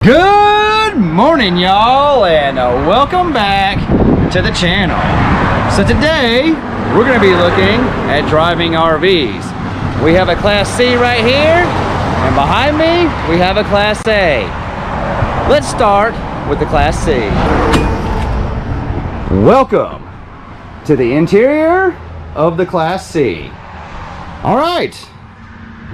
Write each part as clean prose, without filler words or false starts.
Good morning, y'all, and welcome back to the channel. So today we're going to be looking at driving RVs. We have a Class C right here, and behind me we have a Class A. Let's start with the Class C. Welcome to the interior of the Class C. All right,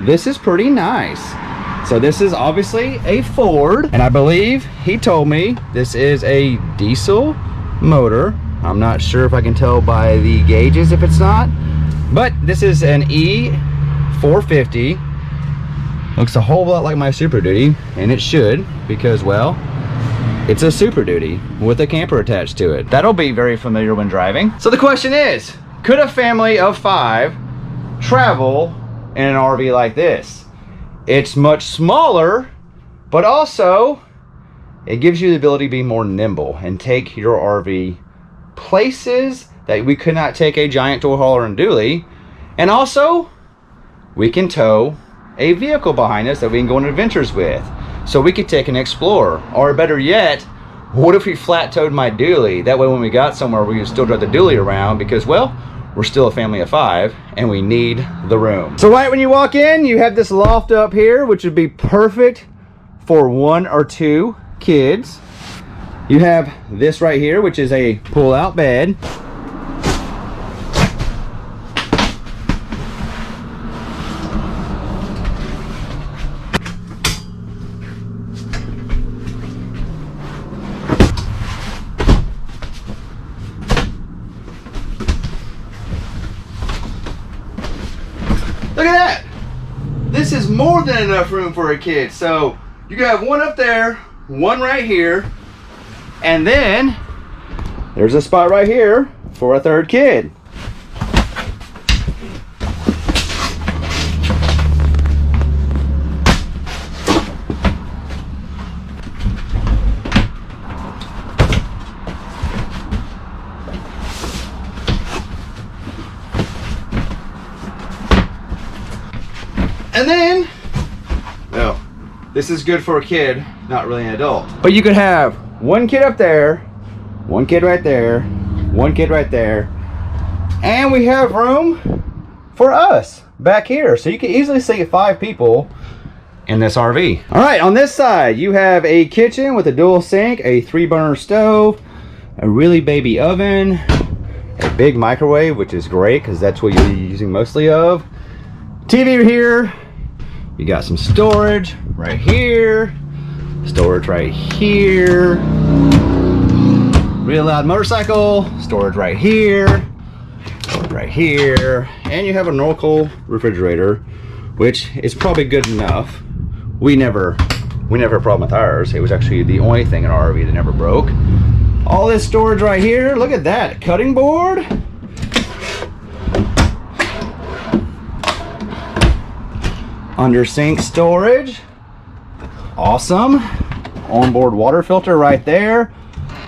this is pretty nice. So this is obviously a Ford, and I believe he told me this is a diesel motor. I'm not sure if I can tell by the gauges if it's not, but this is an E450. Looks a whole lot like my Super Duty, and it should, because, well, it's a Super Duty with a camper attached to it. That'll be very familiar when driving. So the question is, could a family of 5 travel in an RV like this? It's much smaller, but also it gives you the ability to be more nimble and take your RV places that we could not take a giant tow hauler and dually. And also, we can tow a vehicle behind us that we can go on adventures with. So we could take an Explorer, or better yet, what if we flat towed my dually? That way when we got somewhere, we could still drive the dually around because, well, we're still a family of 5 and we need the room. So right when you walk in, you have this loft up here, which would be perfect for 1 or 2 kids. You have this right here, which is a pull-out bed. Look at that! This is more than enough room for a kid. So you can have 1 up there, 1 right here, and then there's a spot right here for a 3rd kid. And then, well, this is good for a kid, not really an adult. But you could have 1 kid up there, 1 kid right there, 1 kid right there, and we have room for us back here. So you can easily see 5 people in this RV. All right, on this side, you have a kitchen with a dual sink, a 3-burner stove, a really baby oven, a big microwave, which is great because that's what you're using mostly of. TV here. You got some storage right here, storage right here, real loud motorcycle, storage right here, storage right here, and you have a Norco refrigerator, which is probably good enough. We never had a problem with ours. It was actually the only thing in our RV that never broke. All this storage right here, look at that, cutting board. Under sink storage, awesome. Onboard water filter right there.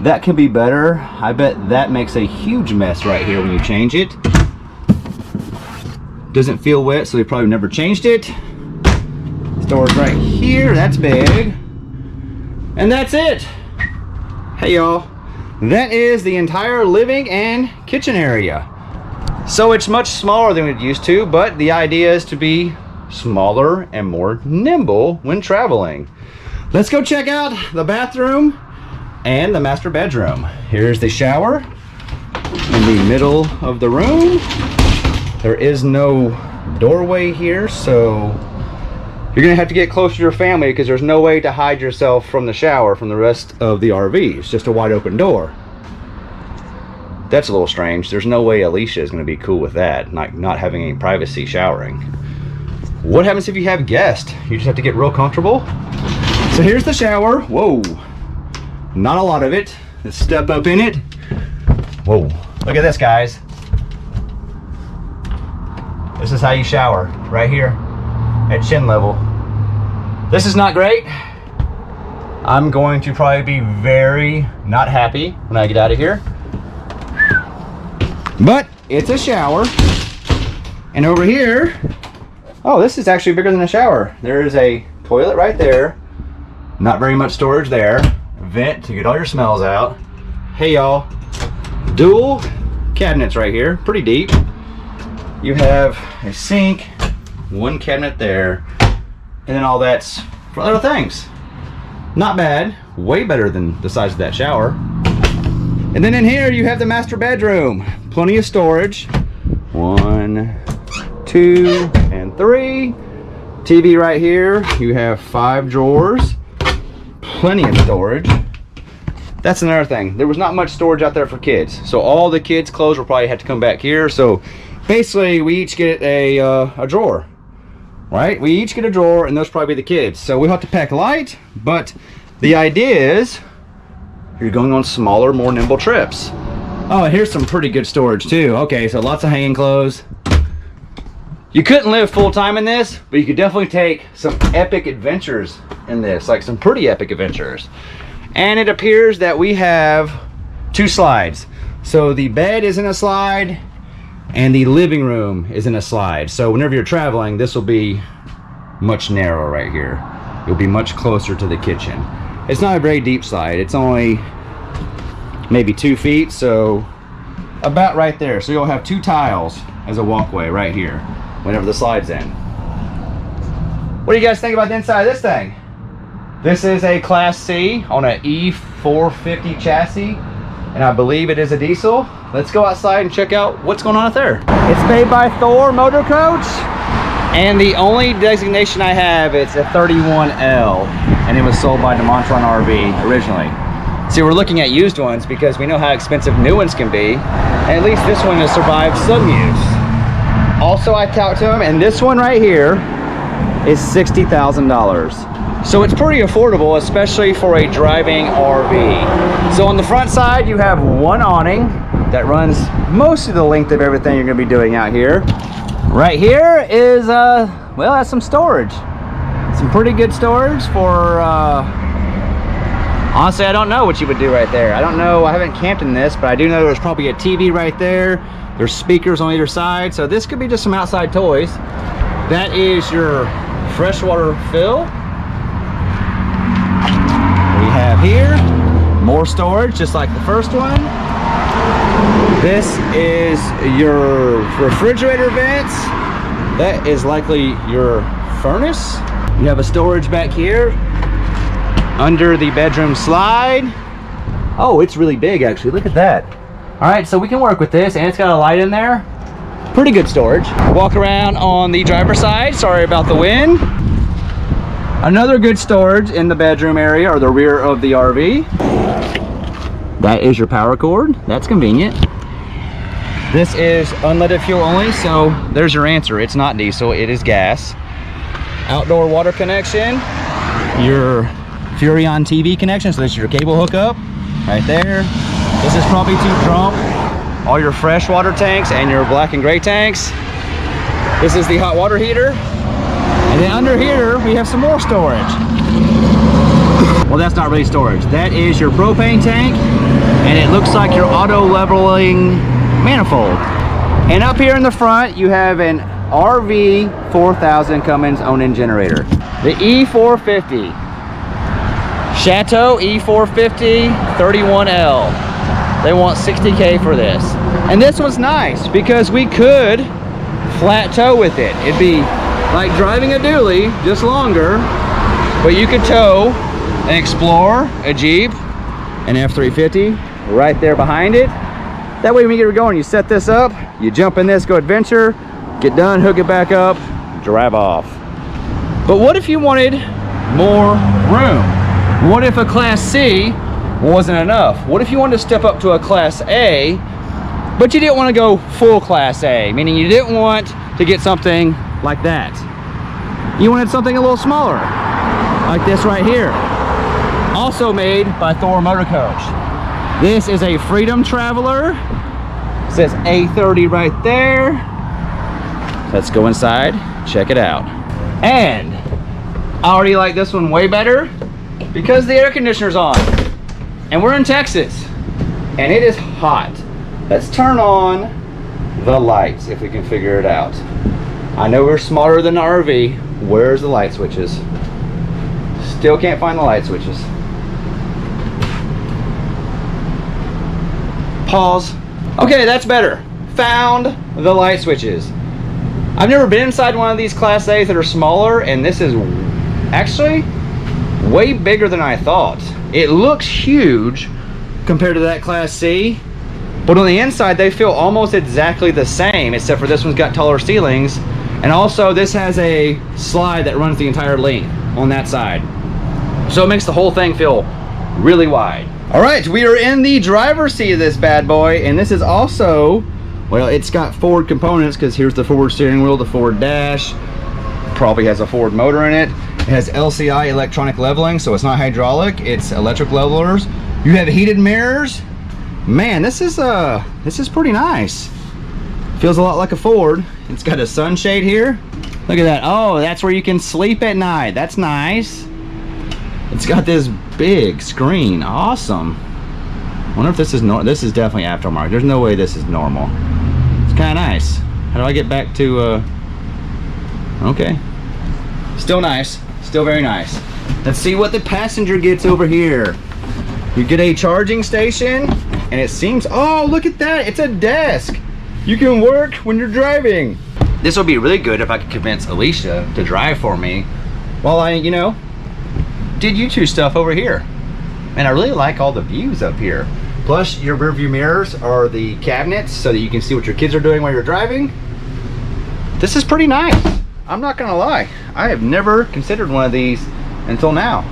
That could be better. I bet that makes a huge mess right here when you change it. Doesn't feel wet, so we probably never changed it. Storage right here, that's big. And that's it. Hey y'all, that is the entire living and kitchen area. So it's much smaller than it used to, but the idea is to be smaller and more nimble when traveling. Let's go check out the bathroom and the master bedroom. Here's the shower in the middle of the room. There is no doorway here, so you're gonna have to get close to your family because there's no way to hide yourself from the shower from the rest of the RV. It's just a wide open door. That's a little strange. There's no way Alicia is gonna be cool with that, not having any privacy showering. What happens if you have guests? You just have to get real comfortable. So here's the shower. Whoa, not a lot of it. Let's step up in it. Whoa, look at this, guys. This is how you shower, right here at chin level. This is not great. I'm going to probably be very not happy when I get out of here. But it's a shower. And over here, oh, this is actually bigger than a shower. There is a toilet right there, Not very much storage there. Vent to get all your smells out. Hey y'all, dual cabinets right here, pretty deep. You have a sink, one cabinet there, and then all that's for other things. Not bad, way better than the size of that shower. And then in here you have the master bedroom. Plenty of storage. 1, 2, and 3. TV right here. You have 5 drawers. Plenty of storage. That's another thing. There was not much storage out there for kids. So all the kids' clothes will probably have to come back here. So basically we each get a drawer. Right? We each get a drawer, and those probably be the kids. So we have to pack light, but the idea is you're going on smaller, more nimble trips. Oh, and here's some pretty good storage too. Okay, so lots of hanging clothes. You couldn't live full time in this, but you could definitely take some epic adventures in this, like some pretty epic adventures. And it appears that we have 2 slides. So the bed is in a slide, and the living room is in a slide. So whenever you're traveling, this will be much narrower right here. You'll be much closer to the kitchen. It's not a very deep slide. It's only maybe 2 feet, so about right there. So you'll have 2 tiles as a walkway right here whenever the slide's in. What do you guys think about the inside of this thing? This is a Class C on an E450 chassis, and I believe it is a diesel. Let's go outside and check out what's going on out there. It's made by Thor Motor Coach, and the only designation I have, it's a 31L, and it was sold by Motorhome RV originally. See, we're looking at used ones because we know how expensive new ones can be, and at least this one has survived some use. Also, I talked to him, and this one right here is $60,000. So it's pretty affordable, especially for a driving RV. So on the front side, you have one awning that runs most of the length of everything you're gonna be doing out here. Right here is, well, that's some storage. Some pretty good storage for, honestly, I don't know what you would do right there. I don't know, I haven't camped in this, but I do know there's probably a TV right there. There's speakers on either side, so this could be just some outside toys. That is your freshwater fill. We have here more storage, just like the first one. This is your refrigerator vents. That is likely your furnace. You have a storage back here under the bedroom slide. Oh, it's really big actually, look at that. All right, so we can work with this, and it's got a light in there. Pretty good storage. Walk around on the driver's side, sorry about the wind. Another good storage in the bedroom area, or the rear of the RV. That is your power cord, that's convenient. This is unleaded fuel only, so there's your answer. It's not diesel, it is gas. Outdoor water connection, your Furrion TV connection, so this is your cable hookup right there. This is probably to dump all your fresh water tanks and your black and gray tanks. This is the hot water heater. And then under here, we have some more storage. Well, that's not really storage. That is your propane tank, and it looks like your auto leveling manifold. And up here in the front, you have an RV 4000 Cummins own-in generator. The E450. Chateau E450 31L. They want $60K for this. And this one's nice because we could flat tow with it. It'd be like driving a dually, just longer, but you could tow an Explorer, a Jeep, an F350 right there behind it. That way when you get going, you set this up, you jump in this, go adventure, get done, hook it back up, drive off. But what if you wanted more room? What if a Class C wasn't enough? What if you wanted to step up to a Class A, but you didn't want to go full Class A, meaning you didn't want to get something like that. You wanted something a little smaller, like this right here. Also made by Thor Motor Coach. This is a Freedom Traveler. It says A30 right there. Let's go inside, check it out. And I already like this one way better because the air conditioner's on. And we're in Texas, and it is hot. Let's turn on the lights if we can figure it out. I know we're smarter than the RV. Where's the light switches? Still can't find the light switches. Pause. Okay, that's better. Found the light switches. I've never been inside one of these Class A's that are smaller, and this is actually way bigger than I thought. It looks huge compared to that Class C, but on the inside they feel almost exactly the same, except for this one's got taller ceilings, and also this has a slide that runs the entire length on that side. So it makes the whole thing feel really wide. All right, we are in the driver's seat of this bad boy, and this is also, well, it's got Ford components because here's the Ford steering wheel, the Ford dash, probably has a Ford motor in it. It has LCI electronic leveling, so it's not hydraulic, it's electric levelers. You have heated mirrors. Man, this is pretty nice. Feels a lot like a Ford. It's got a sunshade here. Look at that. Oh, that's where you can sleep at night. That's nice. It's got this big screen. Awesome. Wonder if this is this is definitely aftermarket. There's no way this is normal. It's kind of nice. How do I get back to okay. Still nice. Still very nice. Let's see what the passenger gets over here. You get a charging station, and it seems, oh, look at that. It's a desk. You can work when you're driving. This would be really good if I could convince Alicia to drive for me while I, you know, did YouTube stuff over here. And I really like all the views up here. Plus, your rear view mirrors are the cabinets so that you can see what your kids are doing while you're driving. This is pretty nice. I'm not gonna lie. I have never considered one of these until now.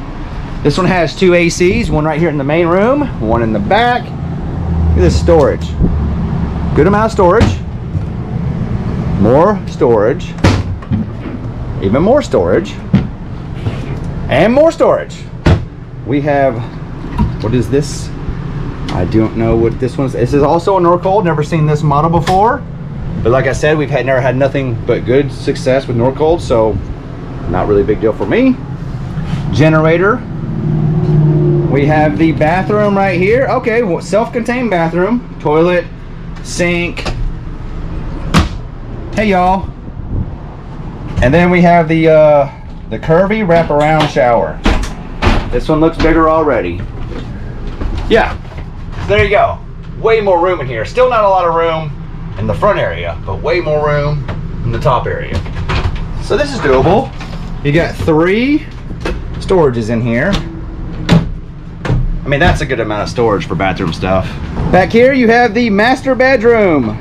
This one has two ACs, one right here in the main room, one in the back. Look at this storage. Good amount of storage. More storage. Even more storage. And more storage. We have, what is this? I don't know what this one's. This is also a Norcold. Never seen this model before. But like I said, we've never had nothing but good success with Norcold, so not really a big deal for me. Generator. We have the bathroom right here. Okay, well, self-contained bathroom. Toilet, sink. Hey y'all. And then we have the curvy wraparound shower. This one looks bigger already. Yeah, there you go. Way more room in here. Still not a lot of room in the front area, but way more room in the top area. So this is doable. You got 3 storages in here. I mean, that's a good amount of storage for bathroom stuff. Back here you have the master bedroom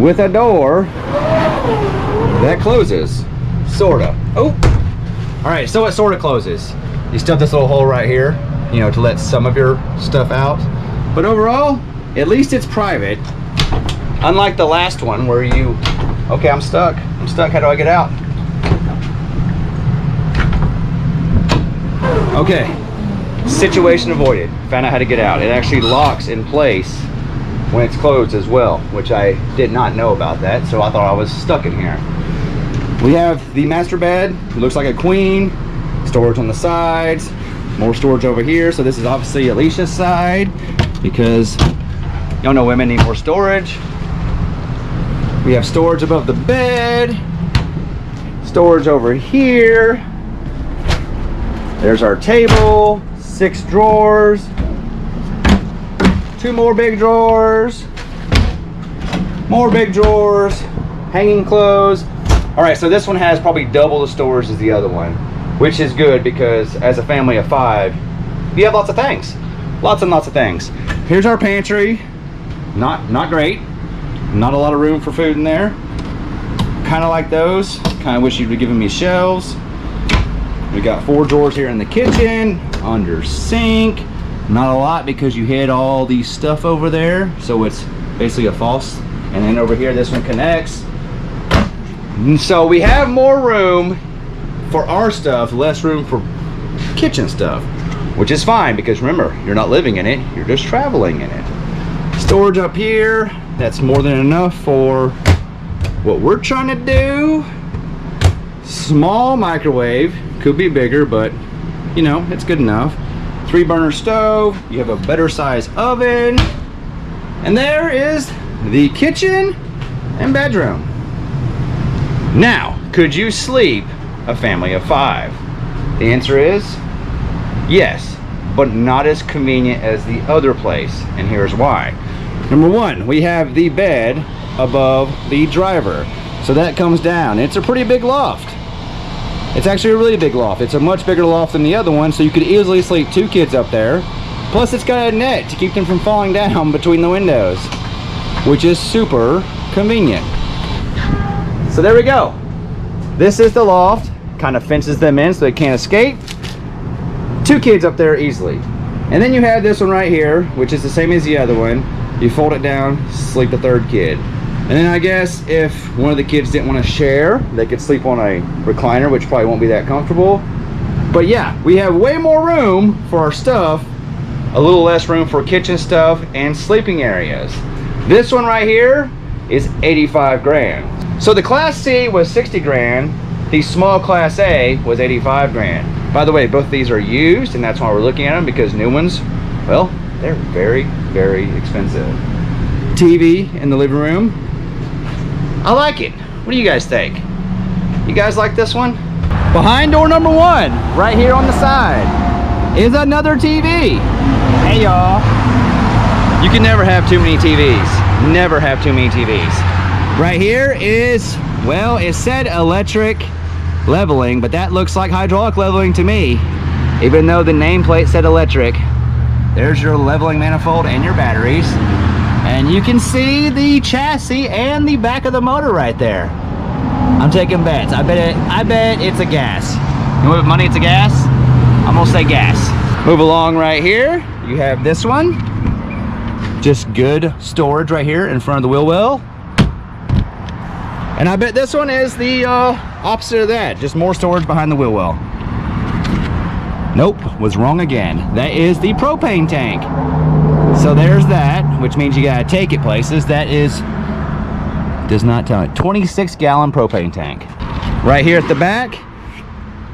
with a door that closes, sorta. Oh, all right, so it sorta closes. You still have this little hole right here, you know, to let some of your stuff out. But overall, at least it's private. Unlike the last one where you, okay, I'm stuck, how do I get out? Okay, situation avoided, found out how to get out. It actually locks in place when it's closed as well, which I did not know about that, so I thought I was stuck in here. We have the master bed, it looks like a queen, storage on the sides, more storage over here, so this is obviously Alicia's side, because y'all know women need more storage. We have storage above the bed, storage over here. There's our table, 6 drawers, 2 more big drawers, more big drawers, hanging clothes. All right, so this one has probably double the storage as the other one, which is good because as a family of 5, you have lots of things, lots and lots of things. Here's our pantry, not great, not a lot of room for food in there. Kind of like those, kind of wish you'd be giving me shelves. We got 4 drawers here in the kitchen, under sink. Not a lot because you hid all these stuff over there, so it's basically a false. And then over here, this one connects. And so we have more room for our stuff, less room for kitchen stuff, which is fine because remember, you're not living in it, you're just traveling in it. Storage up here, that's more than enough for what we're trying to do. Small microwave, could be bigger, but you know, it's good enough. 3-burner stove, you have a better size oven, and there is the kitchen and bedroom. Now, could you sleep a family of 5? The answer is Yes, but not as convenient as the other place, and here's why. Number one, we have the bed above the driver, so that comes down. It's a pretty big loft. It's actually a really big loft. It's a much bigger loft than the other one, so you could easily sleep 2 kids up there. Plus it's got a net to keep them from falling down between the windows, which is super convenient. So there we go. This is the loft. Kind of fences them in so they can't escape. 2 kids up there easily. And then you have this one right here, which is the same as the other one. You fold it down, sleep the 3rd kid. And then I guess if one of the kids didn't want to share, they could sleep on a recliner, which probably won't be that comfortable. But yeah, we have way more room for our stuff, a little less room for kitchen stuff and sleeping areas. This one right here is 85 grand. So the Class C was 60 grand. The small Class A was 85 grand. By the way, both of these are used, and that's why we're looking at them, because new ones, well, they're very, very expensive. TV in the living room. I like it. What do you guys think? You guys like this one? Behind door number 1, right here on the side, is another TV. Hey y'all. You can never have too many TVs. Never have too many TVs. Right here is, well, it said electric leveling, but that looks like hydraulic leveling to me, even though the nameplate said electric. There's your leveling manifold and your batteries, and you can see the chassis and the back of the motor right there. I'm taking bets. I bet it's a gas. You want money? It's a gas. I'm gonna say gas. Move along right here. You have this one, just good storage right here in front of the wheel well. And I bet this one is the opposite of that, just more storage behind the wheel well. Nope, was wrong again. That is the propane tank. So there's that, which means you gotta take it places. That is, does not tell it, 26-gallon propane tank. Right here at the back,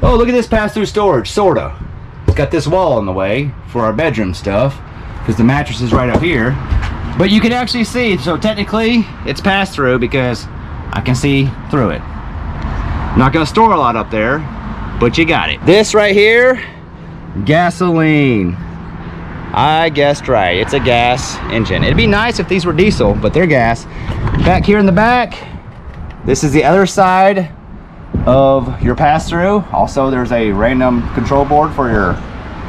oh, look at this pass-through storage, sorta. It's got this wall in the way for our bedroom stuff, because the mattress is right up here. But you can actually see, so technically, it's pass-through because I can see through it. I'm not gonna store a lot up there, but you got it. This right here, gasoline. I guessed right, it's a gas engine. It'd be nice if these were diesel, but they're gas. Back here in the back, this is the other side of your pass-through. Also, there's a random control board for your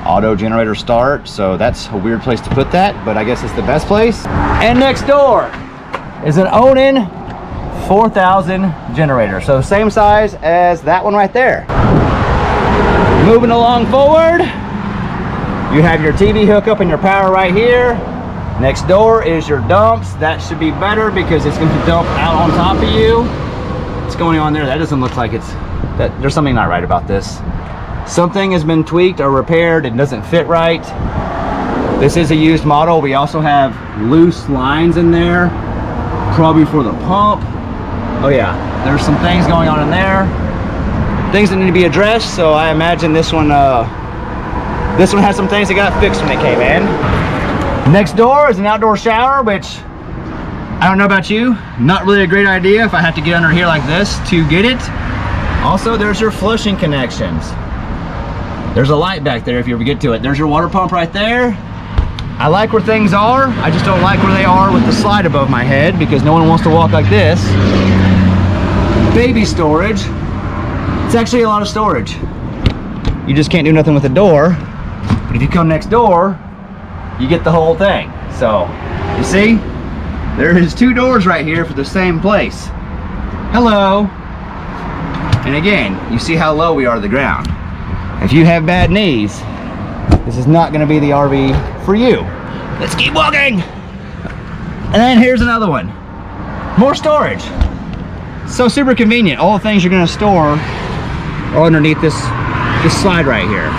auto generator start, so that's a weird place to put that, but I guess it's the best place. And next door is an Onan 4000 generator, so same size as that one right there. Moving along forward, you have your TV hookup and your power right here. Next door is your dumps. That should be better because it's going to dump out on top of you. What's going on there? That doesn't look like it's, that there's something not right about this. Something has been tweaked or repaired. It doesn't fit right. This is a used model. We also have loose lines in there, probably for the pump. Oh yeah, there's some things going on in there, things that need to be addressed. So I imagine this one has some things that got fixed when it came in. Next door is an outdoor shower, which I don't know about you, not really a great idea if I have to get under here like this to get it. Also, there's your flushing connections. There's a light back there if you ever get to it. There's your water pump right there. I like where things are. I just don't like where they are with the slide above my head because no one wants to walk like this. Baby storage. It's actually a lot of storage. You just can't do nothing with the door. But if you come next door, you get the whole thing. So, you see? There is 2 doors right here for the same place. Hello. And again, you see how low we are to the ground. If you have bad knees, this is not going to be the RV for you. Let's keep walking. And then here's another one. More storage. So super convenient. All the things you're going to store are underneath this slide right here,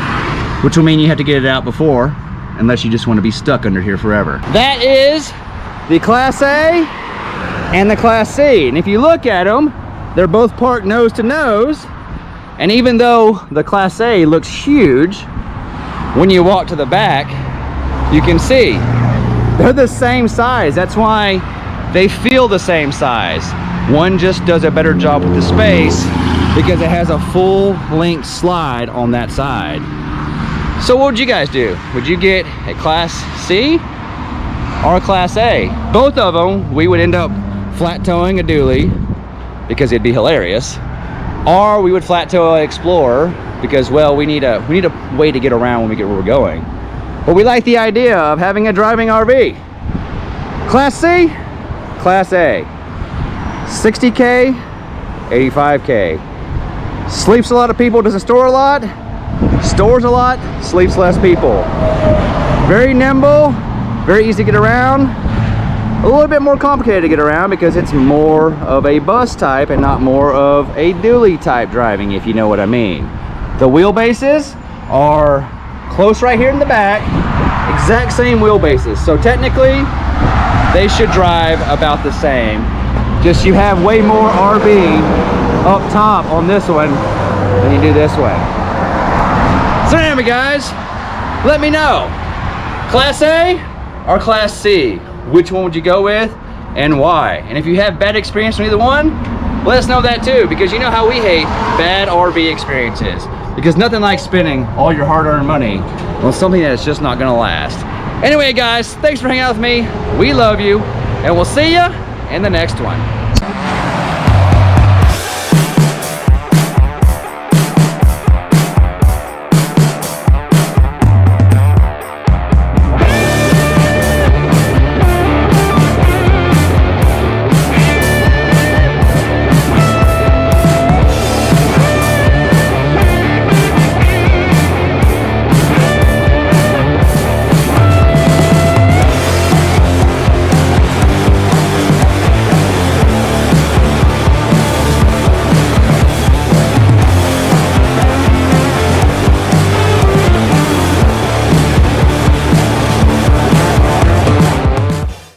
which will mean you have to get it out before, unless you just want to be stuck under here forever. That is the Class A and the Class C. And if you look at them, they're both parked nose to nose. And even though the Class A looks huge, when you walk to the back, you can see they're the same size. That's why they feel the same size. One just does a better job with the space because it has a full length slide on that side. So what would you guys do? Would you get a Class C or a Class A? Both of them, we would end up flat towing a dually because it'd be hilarious, or we would flat tow an Explorer because, well, we need a way to get around when we get where we're going. But we like the idea of having a driving RV. Class C, Class A, 60K, 85K. Sleeps a lot of people, doesn't store a lot, stores a lot, sleeps less people. Very nimble, very easy to get around. A little bit more complicated to get around because it's more of a bus type and not more of a dually type driving, if you know what I mean. The wheelbases are close right here in the back, exact same wheelbases. So technically, they should drive about the same. Just you have way more RV up top on this one than you do this one. So anyway, guys, let me know. Class A or Class C? Which one would you go with and why? And if you have bad experience with either one, let us know that too, because you know how we hate bad RV experiences. Because nothing like spending all your hard-earned money on something that's just not gonna last. Anyway, guys, thanks for hanging out with me. We love you, and we'll see you in the next one.